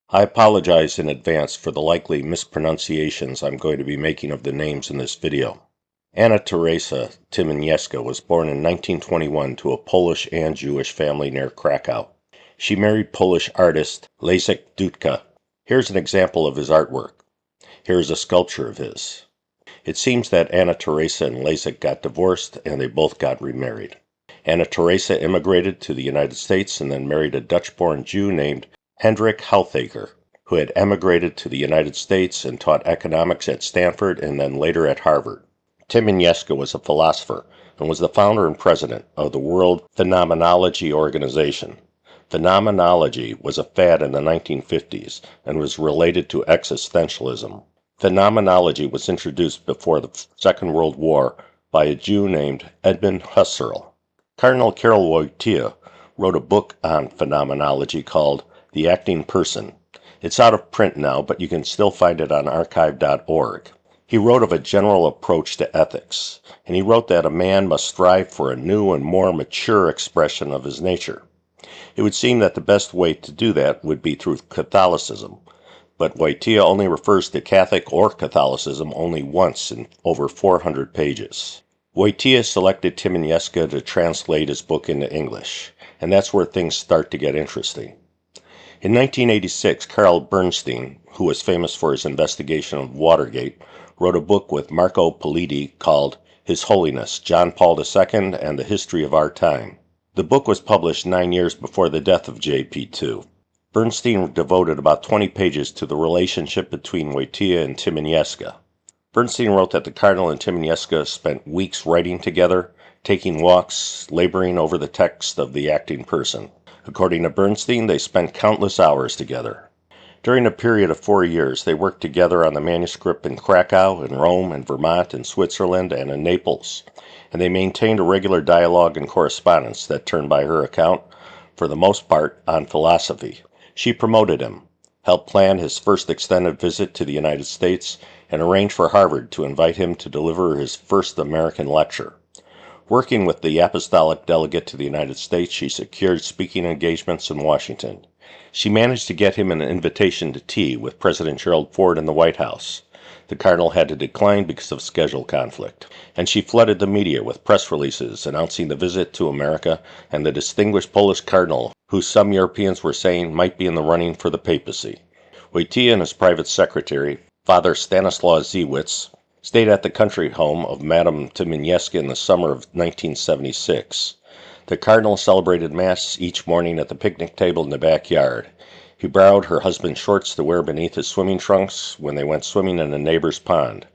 I apologize in advance for the likely mispronunciations I'm going to be making of the names in this video. Anna-Teresa Tymieniecka was born in 1921 to a Polish and Jewish family near Krakow. She married Polish artist Leszek Dudka. Here's an example of his artwork. Here's a sculpture of his. It seems that Anna-Teresa and Leszek got divorced and they both got remarried. Anna-Teresa immigrated to the United States and then married a Dutch-born Jew named Hendrik Houthaker, who had emigrated to the United States and taught economics at Stanford and then later at Harvard. Tymieniecka was a philosopher and was the founder and president of the World Phenomenology Organization. Phenomenology was a fad in the 1950s and was related to existentialism. Phenomenology was introduced before the Second World War by a Jew named Edmund Husserl. Cardinal Karol Wojtyła wrote a book on phenomenology called The Acting Person. It's out of print now, but you can still find it on archive.org. He wrote of a general approach to ethics, and he wrote that a man must strive for a new and more mature expression of his nature. It would seem that the best way to do that would be through Catholicism, but Wojtyła only refers to Catholic or Catholicism only once in over 400 pages. Wojtyła selected Tymieniecka to translate his book into English, and that's where things start to get interesting. In 1986, Carl Bernstein, who was famous for his investigation of Watergate, wrote a book with Marco Politi called His Holiness, John Paul II and the History of Our Time. The book was published 9 years before the death of JP2. Bernstein devoted about 20 pages to the relationship between Wojtyła and Tymieniecka. Bernstein wrote that the Cardinal and Tymieniecka spent weeks writing together, taking walks, laboring over the text of The Acting Person. According to Bernstein, they spent countless hours together. During a period of 4 years, they worked together on the manuscript in Krakow, in Rome, in Vermont, in Switzerland, and in Naples, and they maintained a regular dialogue and correspondence that turned, by her account, for the most part, on philosophy. She promoted him, helped plan his first extended visit to the United States, and arranged for Harvard to invite him to deliver his first American lecture. Working with the apostolic delegate to the United States, she secured speaking engagements in Washington. She managed to get him an invitation to tea with President Gerald Ford in the White House. The Cardinal had to decline because of schedule conflict, and she flooded the media with press releases announcing the visit to America and the distinguished Polish Cardinal, who some Europeans were saying might be in the running for the papacy. Wojtyła and his private secretary, Father Stanislaw Ziewicz, stayed at the country home of Madame Tymieniecka in the summer of 1976. The Cardinal celebrated Mass each morning at the picnic table in the backyard. He borrowed her husband's shorts to wear beneath his swimming trunks when they went swimming in a neighbor's pond,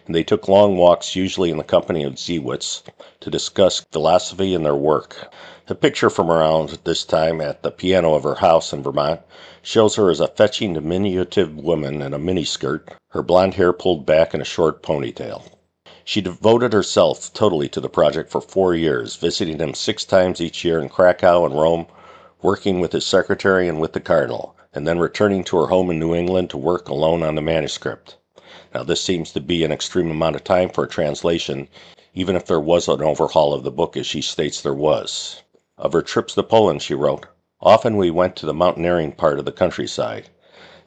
and they took long walks, usually in the company of Ziewicz, to discuss philosophy and their work. A picture from around this time at the piano of her house in Vermont shows her as a fetching, diminutive woman in a miniskirt, her blonde hair pulled back in a short ponytail. She devoted herself totally to the project for 4 years, visiting him 6 times each year in Krakow and Rome, working with his secretary and with the Cardinal, and then returning to her home in New England to work alone on the manuscript. Now, this seems to be an extreme amount of time for a translation, even if there was an overhaul of the book, as she states there was. Of her trips to Poland, she wrote, "Often we went to the mountaineering part of the countryside,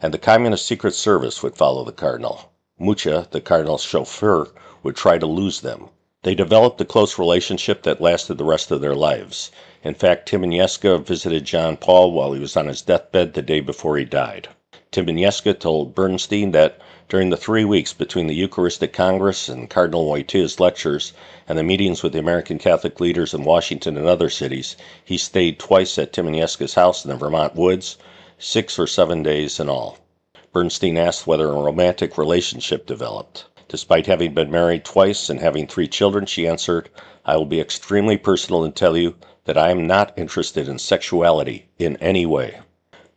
and the Communist Secret Service would follow the Cardinal. Mucha, the Cardinal's chauffeur, would try to lose them. They developed a close relationship that lasted the rest of their lives. In fact, Tymieniecka visited John Paul while he was on his deathbed the day before he died." Tymieniecka told Bernstein that during the 3 weeks between the Eucharistic Congress and Cardinal Wojtyła's lectures and the meetings with the American Catholic leaders in Washington and other cities, he stayed twice at Tymieniecka's house in the Vermont woods, 6 or 7 days in all. Bernstein asked whether a romantic relationship developed. Despite having been married twice and having 3 children, she answered, "I will be extremely personal and tell you that I am not interested in sexuality in any way."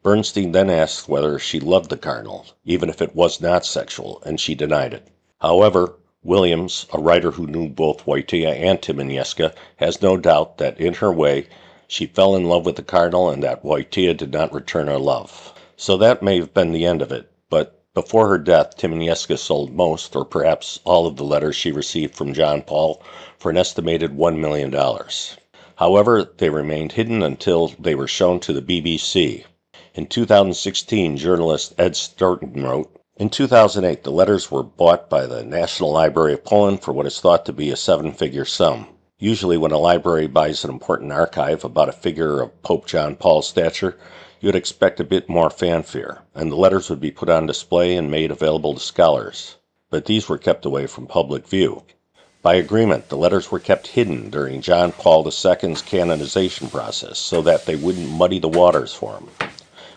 Bernstein then asked whether she loved the Cardinal, even if it was not sexual, and she denied it. However, Williams, a writer who knew both Wojtyła and Tymieniecka, has no doubt that in her way she fell in love with the Cardinal and that Wojtyła did not return her love. So that may have been the end of it, but before her death, Tymieniecka sold most, or perhaps all, of the letters she received from John Paul for an estimated $1 million. However, they remained hidden until they were shown to the BBC. In 2016, journalist Ed Stoughton wrote, "In 2008, the letters were bought by the National Library of Poland for what is thought to be a seven-figure sum. Usually when a library buys an important archive about a figure of Pope John Paul's stature, you would expect a bit more fanfare, and the letters would be put on display and made available to scholars. But these were kept away from public view. By agreement, the letters were kept hidden during John Paul II's canonization process so that they wouldn't muddy the waters for him.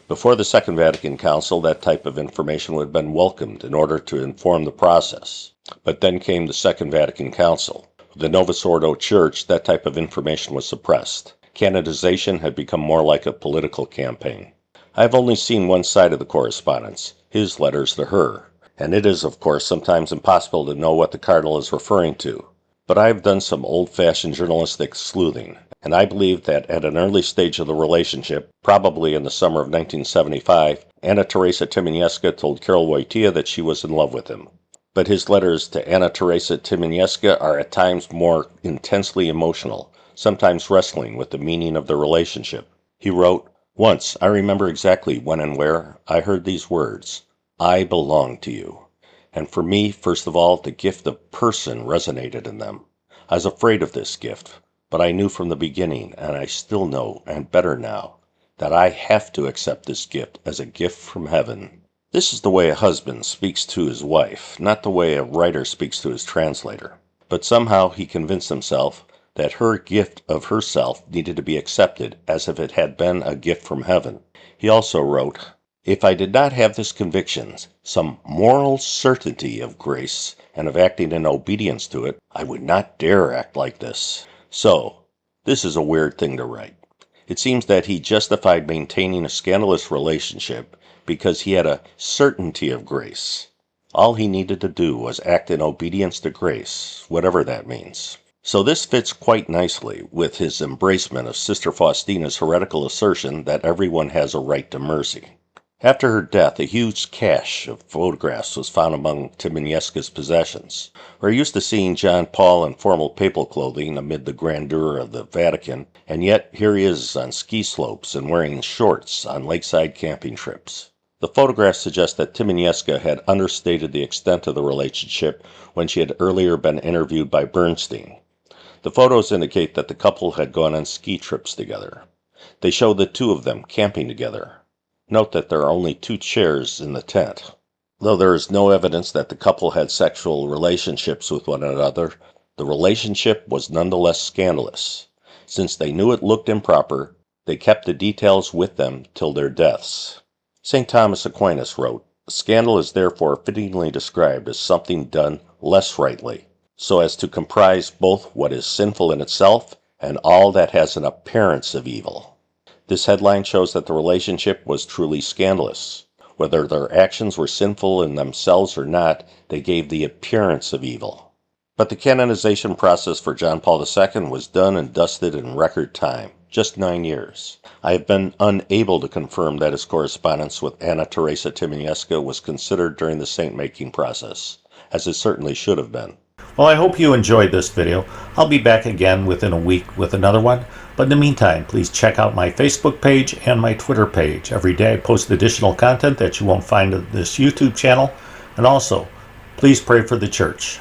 Before the Second Vatican Council, that type of information would have been welcomed in order to inform the process. But then came the Second Vatican Council. With the Novus Ordo Church, that type of information was suppressed. Canonization had become more like a political campaign. I have only seen one side of the correspondence, his letters to her, and it is, of course, sometimes impossible to know what the Cardinal is referring to. But I have done some old-fashioned journalistic sleuthing, and I believe that at an early stage of the relationship, probably in the summer of 1975, Anna-Teresa Tymieniecka told Karol Wojtyła that she was in love with him. But his letters to Anna-Teresa Tymieniecka are at times more intensely emotional, sometimes wrestling with the meaning of the relationship. He wrote, "Once, I remember exactly when and where, I heard these words, 'I belong to you.' And for me, first of all, the gift of person resonated in them. I was afraid of this gift, but I knew from the beginning, and I still know, and better now, that I have to accept this gift as a gift from heaven." This is the way a husband speaks to his wife, not the way a writer speaks to his translator. But somehow he convinced himself that her gift of herself needed to be accepted as if it had been a gift from heaven. He also wrote, "If I did not have this conviction, some moral certainty of grace and of acting in obedience to it, I would not dare act like this." So, this is a weird thing to write. It seems that he justified maintaining a scandalous relationship because he had a certainty of grace. All he needed to do was act in obedience to grace, whatever that means. So this fits quite nicely with his embracement of Sister Faustina's heretical assertion that everyone has a right to mercy. After her death, a huge cache of photographs was found among Tymieniecka's possessions. We're used to seeing John Paul in formal papal clothing amid the grandeur of the Vatican, and yet here he is on ski slopes and wearing shorts on lakeside camping trips. The photographs suggest that Tymieniecka had understated the extent of the relationship when she had earlier been interviewed by Bernstein. The photos indicate that the couple had gone on ski trips together. They show the two of them camping together. Note that there are only 2 chairs in the tent. Though there is no evidence that the couple had sexual relationships with one another, the relationship was nonetheless scandalous. Since they knew it looked improper, they kept the details with them till their deaths. St. Thomas Aquinas wrote, "Scandal is therefore fittingly described as something done less rightly, so as to comprise both what is sinful in itself and all that has an appearance of evil." This headline shows that the relationship was truly scandalous. Whether their actions were sinful in themselves or not, they gave the appearance of evil. But the canonization process for John Paul II was done and dusted in record time, just 9 years. I have been unable to confirm that his correspondence with Anna-Teresa Tymieniecka was considered during the saint-making process, as it certainly should have been. Well, I hope you enjoyed this video. I'll be back again within a week with another one. But in the meantime, please check out my Facebook page and my Twitter page. Every day I post additional content that you won't find on this YouTube channel. And also, please pray for the church.